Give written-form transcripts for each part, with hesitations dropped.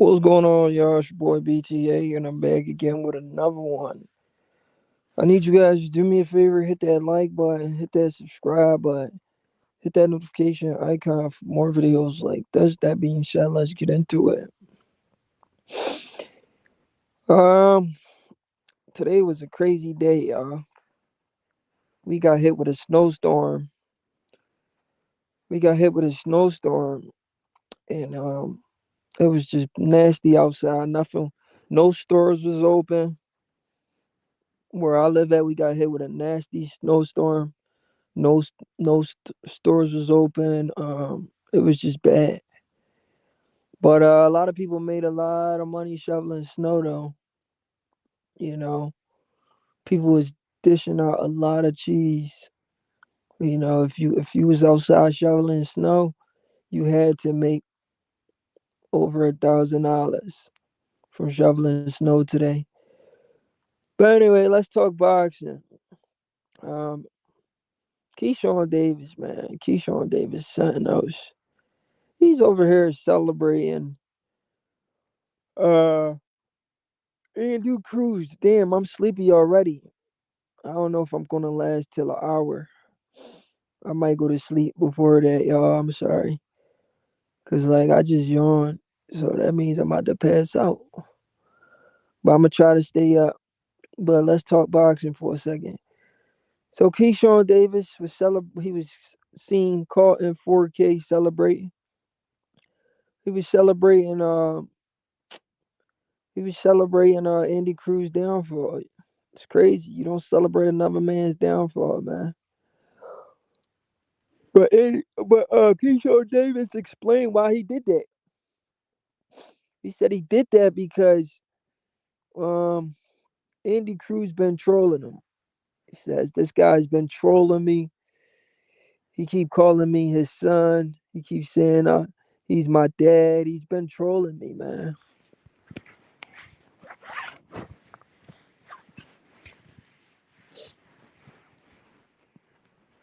What's going on, y'all? It's your boy BTA, and I'm back again with another one. I need you guys to do me a favor, hit that like button, hit that subscribe button, hit that notification icon for more videos like this. That being said, let's get into it. Um, Today was a crazy day, y'all. We got hit with a snowstorm. We got hit with a snowstorm, and it was just nasty outside. Nothing, no stores was open. Where I live at, we got hit with a nasty snowstorm. No stores was open. It was just bad. But a lot of people made a lot of money shoveling snow, though. You know, people was dishing out a lot of cheese. If you was outside shoveling snow, you had to make over $1,000 from shoveling snow today. But anyway, let's talk boxing. Um, Keyshawn Davis, man, Keyshawn Davis, something else. He's over here celebrating uh Andy Cruz. Damn, I'm sleepy already. I don't know if I'm gonna last till an hour. I might go to sleep before that, y'all. I'm sorry. Cause like I just yawned. So that means I'm about to pass out. But I'm gonna try to stay up. But let's talk boxing for a second. So Keyshawn Davis was he was seen caught in 4K celebrating. He was celebrating Andy Cruz downfall. It's crazy. You don't celebrate another man's downfall, man. But Keyshawn Davis explained why he did that. He said he did that because um Andy Cruz been trolling him. He says this guy's been trolling me. He keep calling me his son. He keeps saying he's my dad. He's been trolling me, man.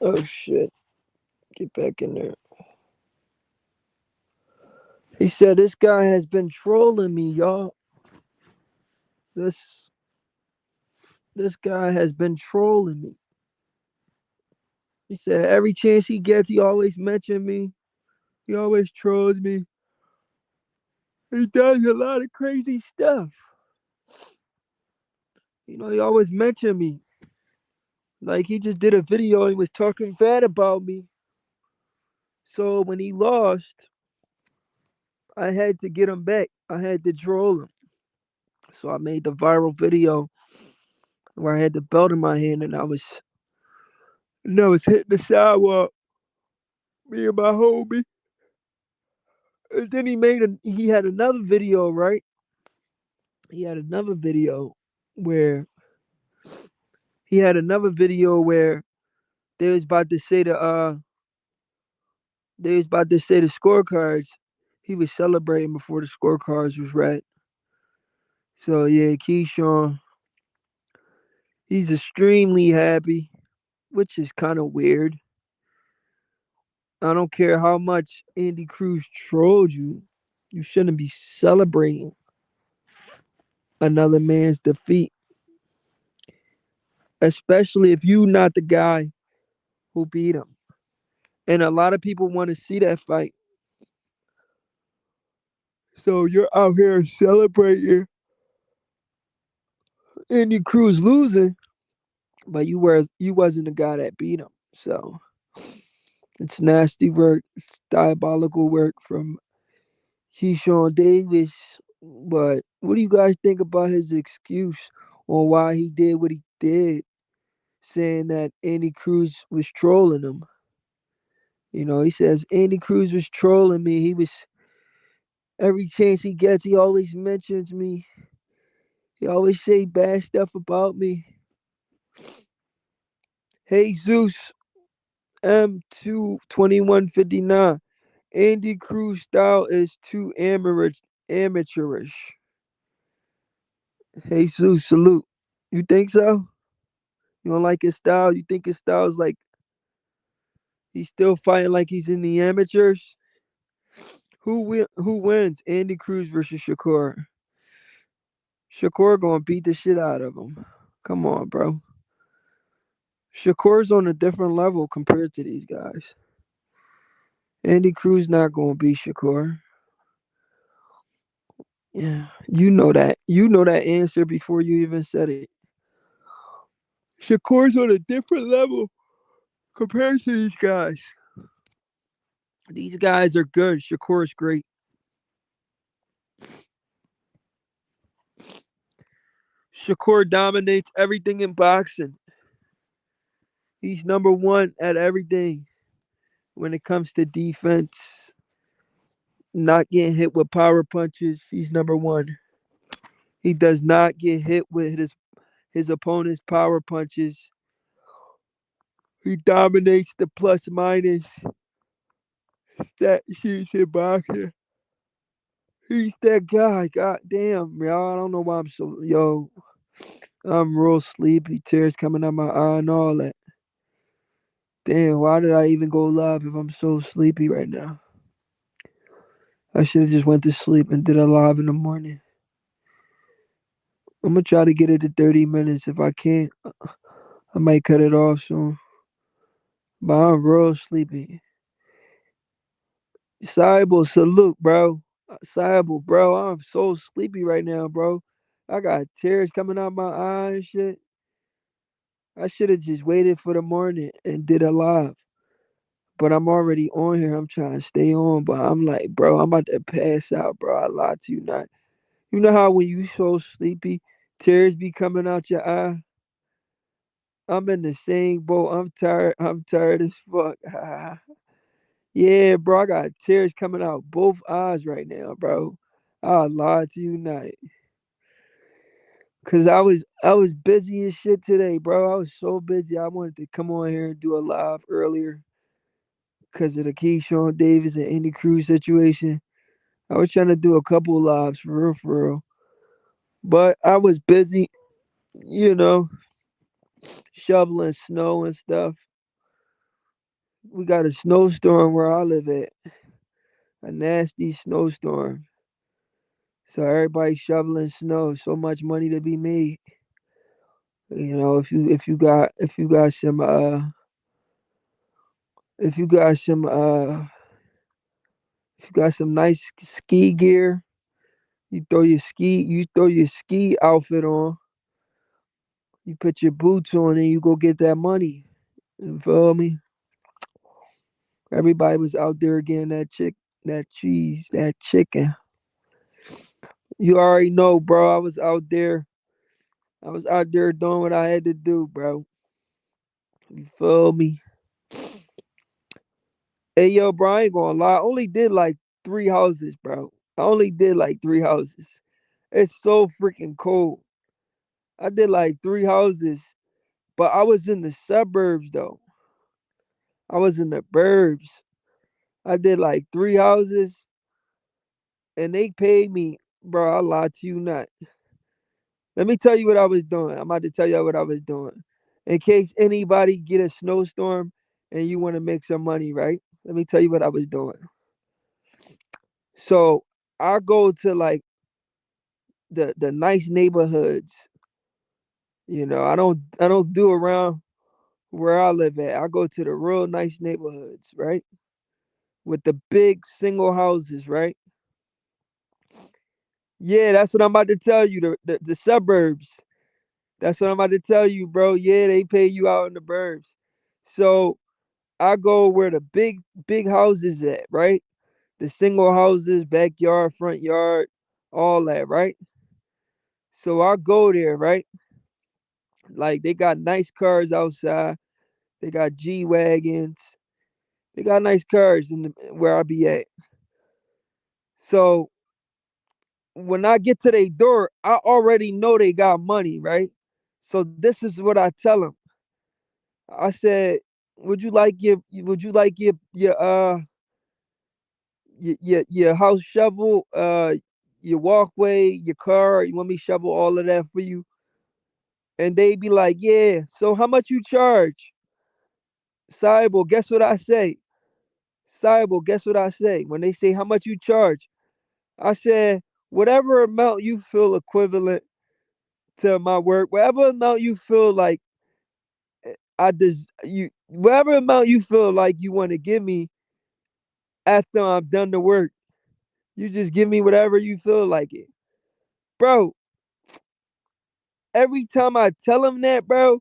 Oh shit. Get back in there. He said this guy has been trolling me, y'all. This this guy has been trolling me. He said every chance he gets, he always mention me. He always trolls me. He does a lot of crazy stuff. He always mention me. Like he just did a video. He was talking bad about me. So when he lost, I had to get him back. I had to troll him. So I made the viral video where I had the belt in my hand and I was hitting the sidewalk. Me and my homie. And then he had another video, right? He had another video where he had another video where they was about to say the scorecards. He was celebrating before the scorecards was read. So yeah, Keyshawn, he's extremely happy, which is kind of weird. I don't care how much Andy Cruz trolled you, you shouldn't be celebrating another man's defeat, especially if you not the guy who beat him. And a lot of people want to see that fight. So you're out here celebrating Andy Cruz losing, but you wasn't the guy that beat him. So it's nasty work. It's diabolical work from Keyshawn Davis. But what do you guys think about his excuse on why he did what he did, saying that Andy Cruz was trolling him? He says Andy Cruz was trolling me. He was every chance he gets, he always mentions me. He always say bad stuff about me. Hey Zeus M22159. Andy Cruz style is too amateurish. Hey Zeus, salute. You think so? You don't like his style? You think his style is like he's still fighting like he's in the amateurs? Who wins? Andy Cruz versus Shakur. Shakur gonna beat the shit out of him. Come on, bro. Shakur's on a different level compared to these guys. Andy Cruz not gonna beat Shakur. Yeah, you know that. You know that answer before you even said it. Shakur's on a different level compared to these guys. These guys are good. Shakur's great. Shakur dominates everything in boxing. He's number one at everything when it comes to defense, not getting hit with power punches. He's number one. He does not get hit with his opponent's power punches. He dominates the plus minus stat sheets in boxing. He's that guy. God damn, y'all. I don't know why I'm so yo. I'm real sleepy. Tears coming out my eye and all that. Damn, why did I even go live if I'm so sleepy right now? I should have just went to sleep and did a live in the morning. I'm gonna try to get it to 30 minutes. If I can't, I might cut it off soon. But I'm real sleepy. Cyber, salute, bro. Cyber, bro. I'm so sleepy right now, bro. I got tears coming out my eye and shit. I should have just waited for the morning and did a live. But I'm already on here. I'm trying to stay on. But I'm like, bro, I'm about to pass out, bro. I lied to you not. You know how when you so sleepy, tears be coming out your eye? I'm in the same boat. I'm tired. I'm tired as fuck. Yeah, bro. I got tears coming out both eyes right now, bro. I lied to you not. Cause I was busy as shit today, bro. I was so busy. I wanted to come on here and do a live earlier because of the Keyshawn Davis and Andy Cruz situation. I was trying to do a couple lives for real. But I was busy, you know, shoveling snow and stuff. We got a snowstorm where I live at, a nasty snowstorm. So everybody shoveling snow. So much money to be made. You know, if you got some if you got some if you got some nice ski gear, you throw your ski outfit on, you put your boots on, and you go get that money. You feel me? Everybody was out there getting that cheese, that chicken. You already know, bro. I was out there. I was out there doing what I had to do, bro. You feel me? Hey, yo, bro, I ain't gonna lie. I only did like 3 houses, bro. I only did like 3 houses. It's so freaking cold. I did like 3 houses, but I was in the suburbs though. I was in the burbs. I did like 3 houses, and they paid me, bro. I lied to you not. Let me tell you what I was doing. I'm about to tell you what I was doing. In case anybody get a snowstorm and you want to make some money, right? Let me tell you what I was doing. So I go to like the nice neighborhoods. I don't do around where I live at. I go to the real nice neighborhoods, right? With the big single houses, right? Yeah, that's what I'm about to tell you. The suburbs. That's what I'm about to tell you, bro. Yeah, they pay you out in the burbs. So I go where the big houses at, right? The single houses, backyard, front yard, all that, right? So I go there, right? Like they got nice cars outside. They got G wagons. They got nice cars where I be at. So when I get to their door, I already know they got money, right? So this is what I tell them. I said, would you like your house shovel, your walkway, your car? You want me to shovel all of that for you? And they be like, yeah. So how much you charge? Cyber, guess what I say? Cyber, guess what I say? When they say how much you charge, I said, whatever amount you feel equivalent to my work, whatever amount you feel like whatever amount you feel like you want to give me after I'm done the work, you just give me whatever you feel like it. Bro, every time I tell them that, bro,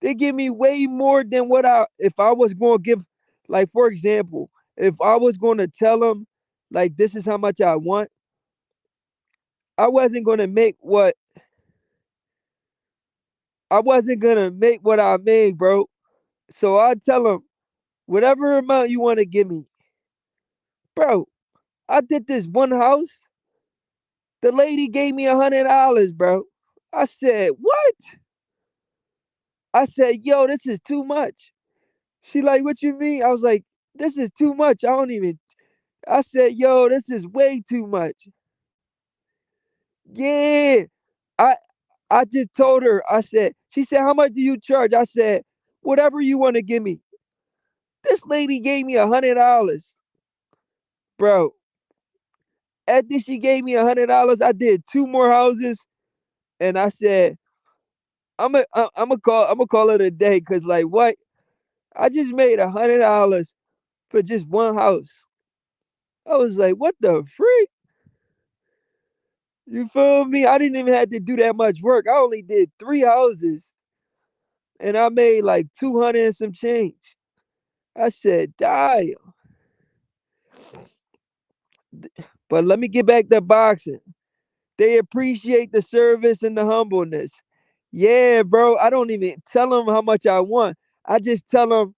they give me way more than if I was going to give, like, for example, if I was going to tell them, like, this is how much I want, I wasn't going to make what, I wasn't going to make what I made, bro. So I tell them, whatever amount you want to give me, bro. I did this one house. The lady gave me $100, bro. I said, what? I said, yo, this is too much. She like, what you mean? I was like, this is too much. I don't even. I said, yo, this is way too much. Yeah. I I just told her. I said, she said, how much do you charge? I said, whatever you want to give me. This lady gave me $100, bro. After she gave me $100, I did two more houses, and I said, I'm gonna call it a day, cause like what? I just made $100 for just one house. I was like, what the freak? You feel me? I didn't even have to do that much work. I only did three houses, and I made like 200 and some change. I said, damn. But let me get back to boxing. They appreciate the service and the humbleness. Yeah, bro. I don't even tell them how much I want. I just tell them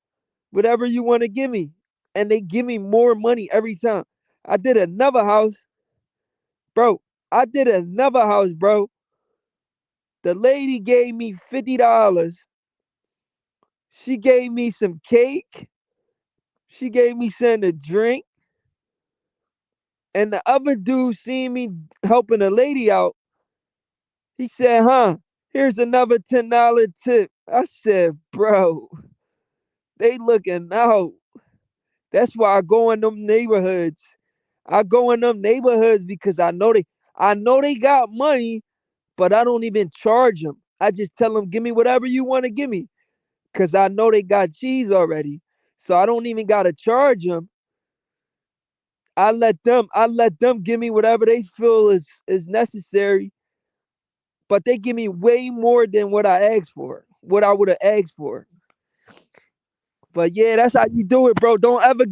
whatever you want to give me. And they give me more money every time. I did another house, bro. I did another house, bro. The lady gave me $50. She gave me some cake. She gave me something to drink. And the other dude seen me helping a lady out. He said, huh, here's another $10 tip. I said, bro, they looking out. That's why I go in them neighborhoods. I go in them neighborhoods because I know they got money, but I don't even charge them. I just tell them, give me whatever you want to give me, because I know they got cheese already. So I don't even gotta charge them. I let them give me whatever they feel is necessary, but they give me way more than what I asked for, what I would have asked for. But yeah, that's how you do it, bro. Don't ever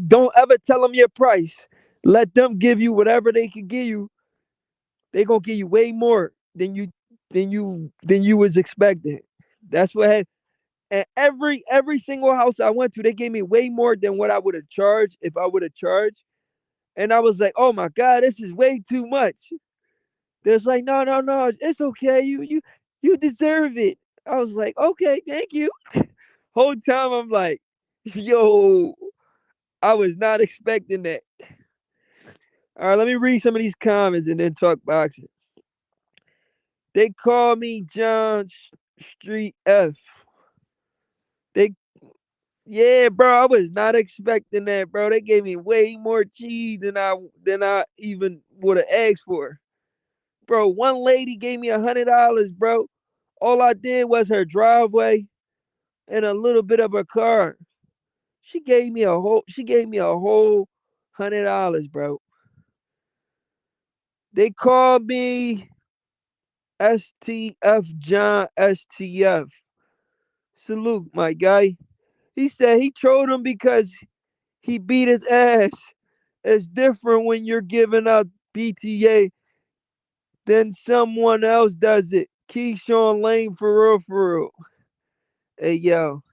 tell them your price. Let them give you whatever they can give you. They gonna give you way more than you was expecting. That's what happened. And every single house I went to, they gave me way more than what I would have charged if I would have charged. And I was like, oh my God, this is way too much. There's like, no, no, no, it's okay. You deserve it. I was like, okay, thank you. Whole time I'm like, yo, I was not expecting that. All right, let me read some of these comments and then talk boxing. They call me John Street F. They Yeah, bro, I was not expecting that, bro. They gave me way more cheese than I even would have asked for. Bro, one lady gave me $100, bro. All I did was her driveway and a little bit of her car. She gave me a whole $100, bro. They called me STF John STF. Salute, my guy. He said he trolled him because he beat his ass. It's different when you're giving out BTA than someone else does it. Keyshawn Lane for real, for real. Hey, yo.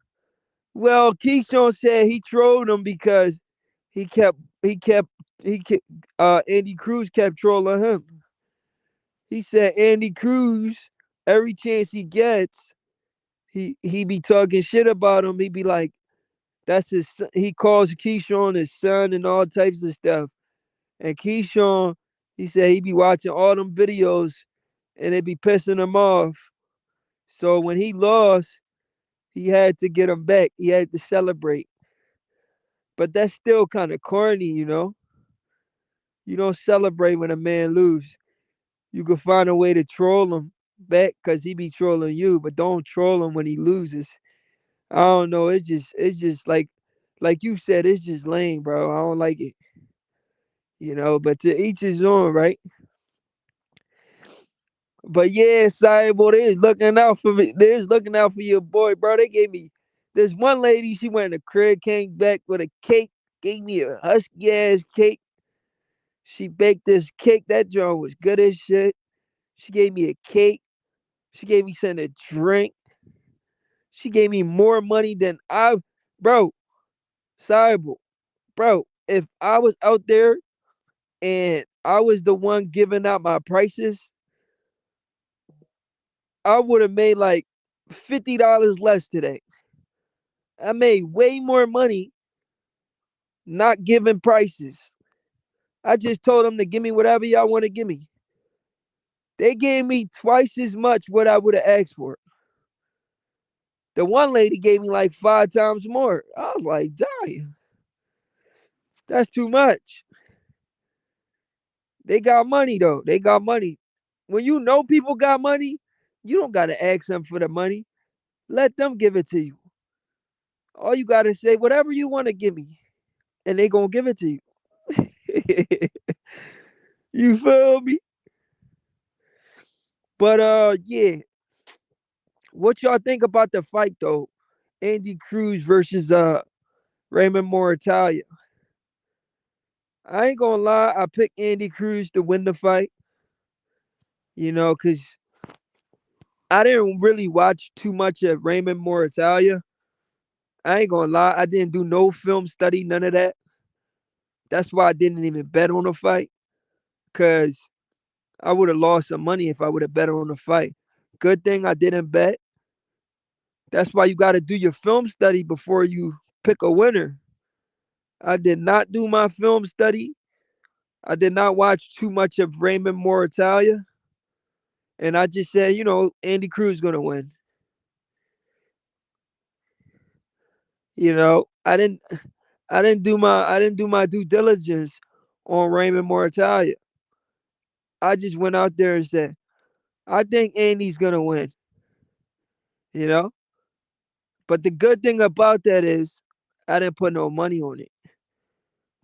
Well, Keyshawn said he trolled him because he kept, he kept, he kept, Andy Cruz kept trolling him. He said Andy Cruz, every chance he gets, he be talking shit about him. He be like, that's his son. He calls Keyshawn his son and all types of stuff. And Keyshawn, he said he be watching all them videos and it be pissing him off. So when he lost, he had to get him back. He had to celebrate. but that's still kind of corny, you know. You don't celebrate when a man lose. You could find a way to troll him back because he be trolling you, but don't troll him when he loses. I don't know. It's just like you said, it's just lame, bro. I don't like it, you know. But to each his own, right? But yeah, sorry, boy, they is looking out for me. They is looking out for your boy, bro. They gave me this one lady. She went in the crib, came back with a cake, gave me a husky ass cake. She baked this cake. That joint was good as shit. She gave me a cake. She gave me something to drink. She gave me more money than bro, Cyber, bro. If I was out there and I was the one giving out my prices, I would have made like $50 less today. I made way more money not giving prices. I just told them to give me whatever y'all want to give me. They gave me twice as much what I would have asked for. The one lady gave me like 5 times more. I was like, damn, that's too much. They got money though. They got money. When you know people got money, you don't gotta ask them for the money. Let them give it to you. All you gotta say, whatever you want to give me, and they gonna give it to you. You feel me? But yeah. What y'all think about the fight though? Andy Cruz versus Raymond Moritalia. I ain't gonna lie, I picked Andy Cruz to win the fight. You know, cause I didn't really watch too much of Raymond Moritalia. I ain't gonna lie, I didn't do no film study, none of that. That's why I didn't even bet on the fight. Cause I would have lost some money if I would have bet on the fight. Good thing I didn't bet. That's why you gotta do your film study before you pick a winner. I did not do my film study. I did not watch too much of Raymond Moritalia. And I just said, Andy Cruz gonna win. I didn't do my due diligence on Raymond Moritalia. I just went out there and said, I think Andy's gonna win, you know? But the good thing about that is I didn't put no money on it.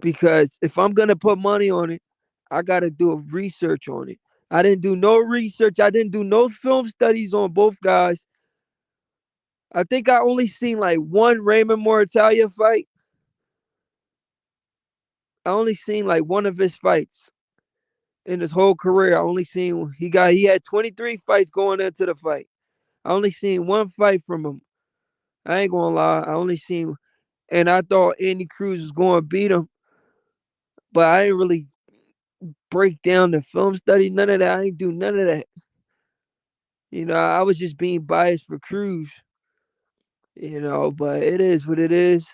Because if I'm gonna put money on it, I gotta do a research on it. I didn't do no research. I didn't do no film studies on both guys. I think I only seen like one Raymond Moritalia fight. I only seen like one of his fights in his whole career. I only seen he had 23 fights going into the fight. I only seen one fight from him. I ain't gonna lie. I only seen, and I thought Andy Cruz was going to beat him, but I didn't really break down the film study. None of that. I ain't do none of that. I was just being biased for Cruz. But it is what it is.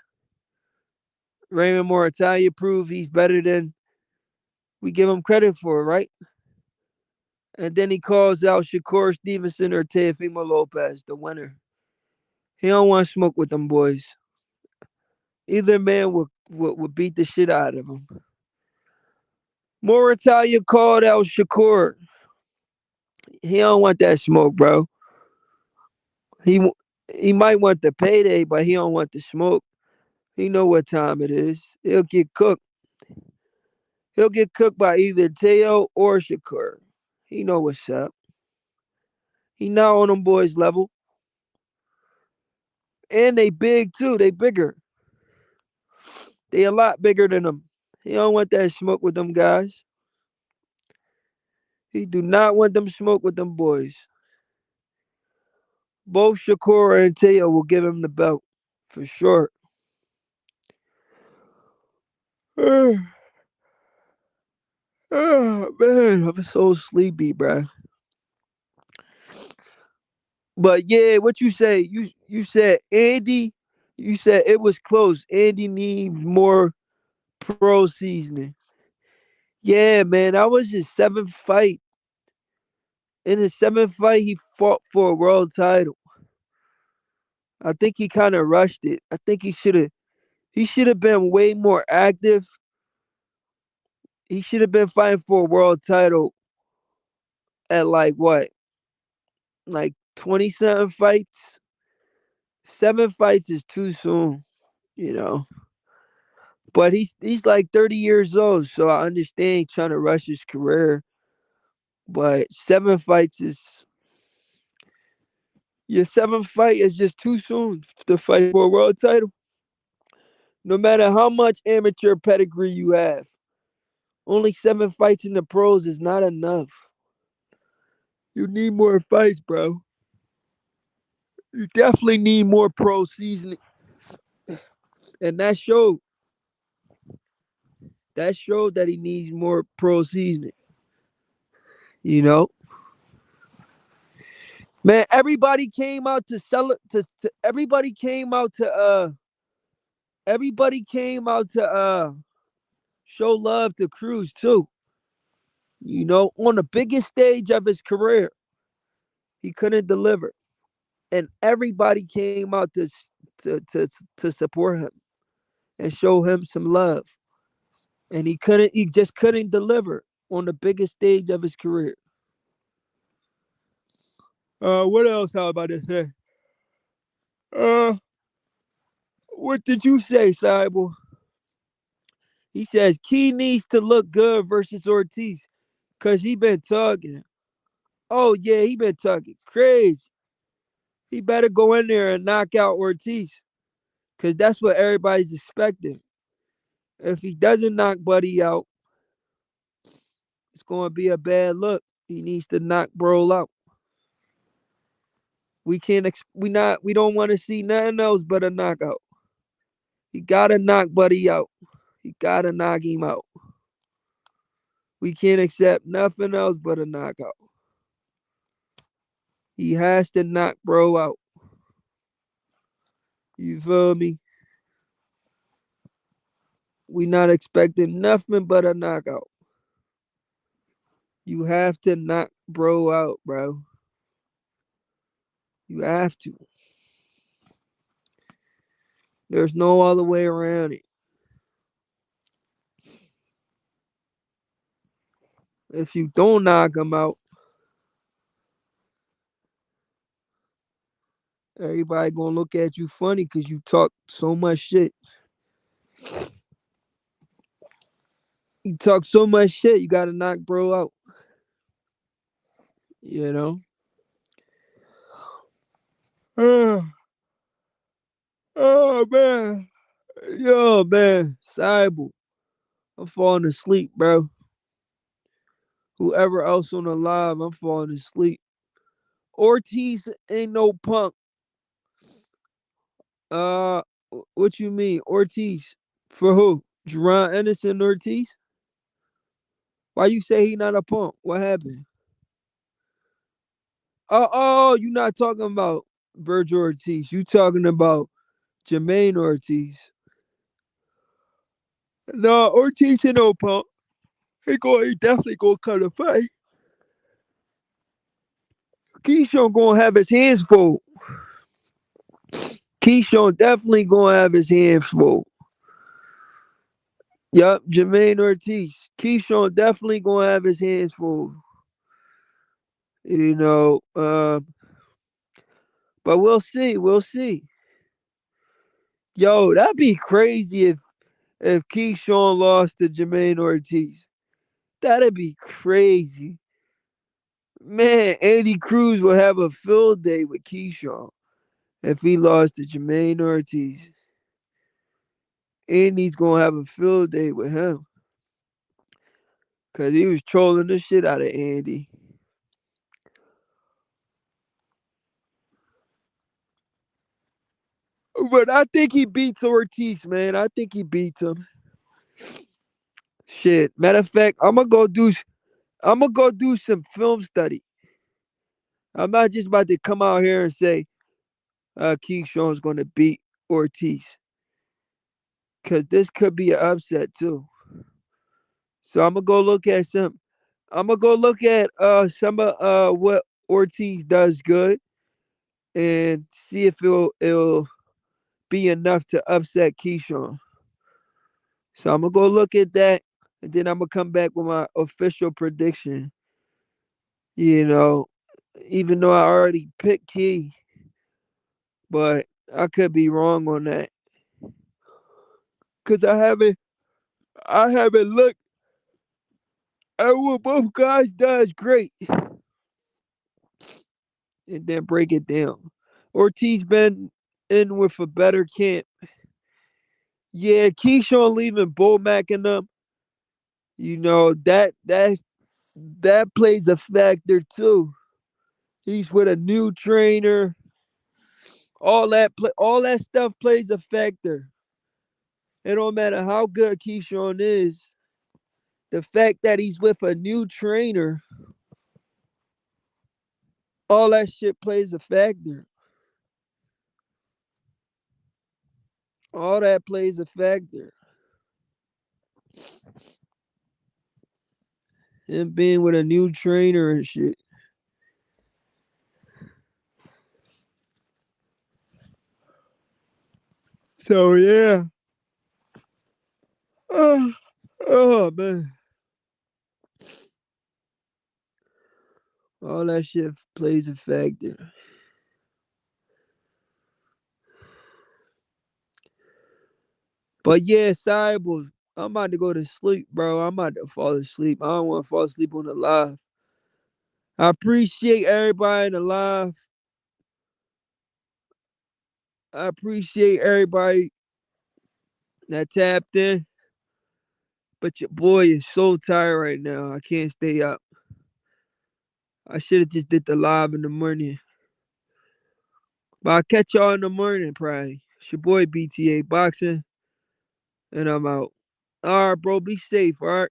Raymond Moritalia proved he's better than we give him credit for, right? And then he calls out Shakur Stevenson or Teofimo Lopez, the winner. He don't want to smoke with them boys. Either man would beat the shit out of him. Moritalia called out Shakur. He don't want that smoke, bro. He he might want the payday, but he don't want the smoke. He know what time it is. He'll get cooked. He'll get cooked by either Teo or Shakur. He know what's up. He not on them boys level. And they big too. They bigger. They a lot bigger than him. He don't want that smoke with them guys. He do not want them smoke with them boys. Both Shakur and Teo will give him the belt. For sure. Oh man, I'm so sleepy, bruh. But yeah, what you say? You said Andy. You said it was close. Andy needs more pro seasoning. Yeah, man, that was his seventh fight. In his seventh fight, he fought for a world title. I think he kind of rushed it. I think he should have. He should have been way more active. He should have been fighting for a world title at like what, like 27 fights. 7 fights is too soon, you know. But he's like 30 years old, so I understand he's trying to rush his career. But 7 fights is your seventh fight is just too soon to fight for a world title. No matter how much amateur pedigree you have, only 7 fights in the pros is not enough. You need more fights, bro. You definitely need more pro seasoning, and that showed that he needs more pro seasoning. You know, man. Everybody came out to sell it. Everybody came out to show love to Cruz too. You know, on the biggest stage of his career, he couldn't deliver, and everybody came out to support him and show him some love. And he couldn't. He just couldn't deliver on the biggest stage of his career. What else? How about to say? Uh, what did you say, Cyber? He says Key needs to look good versus Ortiz, cause he been tugging. Oh yeah, he been tugging crazy. He better go in there and knock out Ortiz, cause that's what everybody's expecting. If he doesn't knock Buddy out, it's gonna be a bad look. He needs to knock Bro out. We can't. We don't want to see nothing else but a knockout. He gotta knock Buddy out. He gotta knock him out. We can't accept nothing else but a knockout. He has to knock Bro out. You feel me? We not expecting nothing but a knockout. You have to knock Bro out, bro. You have to. There's no other way around it. If you don't knock him out, everybody gonna look at you funny because you talk so much shit. You talk so much shit, you gotta knock Bro out. You know? Oh, oh man. Yo, man. Cyber. I'm falling asleep, bro. Whoever else on the live, I'm falling asleep. Ortiz ain't no punk. Uh, what you mean, Ortiz? For who? Jerron Anderson Ortiz? Why you say he not a punk? What happened? Oh, you not talking about Virgil Ortiz. You talking about Jermaine Ortiz. No, Ortiz ain't no punk. He definitely gonna cut a fight. Keyshawn gonna have his hands full. Keyshawn definitely gonna have his hands full. Yup, Jermaine Ortiz. Keyshawn definitely gonna have his hands full. You know, but we'll see. We'll see. Yo, that'd be crazy if Keyshawn lost to Jermaine Ortiz. That'd be crazy. Man, Andy Cruz will have a field day with Keyshawn if he lost to Jermaine Ortiz. Andy's gonna have a field day with him. Cause he was trolling the shit out of Andy. But I think he beats Ortiz, man. I think he beats him. Shit. Matter of fact, I'm gonna go do some film study. I'm not just about to come out here and say Keyshawn's gonna beat Ortiz. Cause this could be an upset too. So I'm gonna go look at some I'm gonna go look at some of what Ortiz does good and see if it'll be enough to upset Keyshawn. So I'm gonna go look at that, and then I'm gonna come back with my official prediction. You know, even though I already picked Key, but I could be wrong on that because I haven't looked at what both guys does great, and then break it down. Ortiz been in with a better camp. Yeah, Keyshawn leaving Bull Mac and them. You know that plays a factor too. He's with a new trainer. All that stuff plays a factor. It don't matter how good Keyshawn is. The fact that he's with a new trainer, all that shit plays a factor. All that plays a factor. Him being with a new trainer and shit. So yeah. Oh, oh man. All that shit plays a factor. But yeah, Cyber, I'm about to go to sleep, bro. I'm about to fall asleep. I don't want to fall asleep on the live. I appreciate everybody in the live. I appreciate everybody that tapped in. But your boy is so tired right now. I can't stay up. I should have just did the live in the morning. But I'll catch y'all in the morning, probably. It's your boy BTA Boxing, and I'm out. All right, bro. Be safe, all right?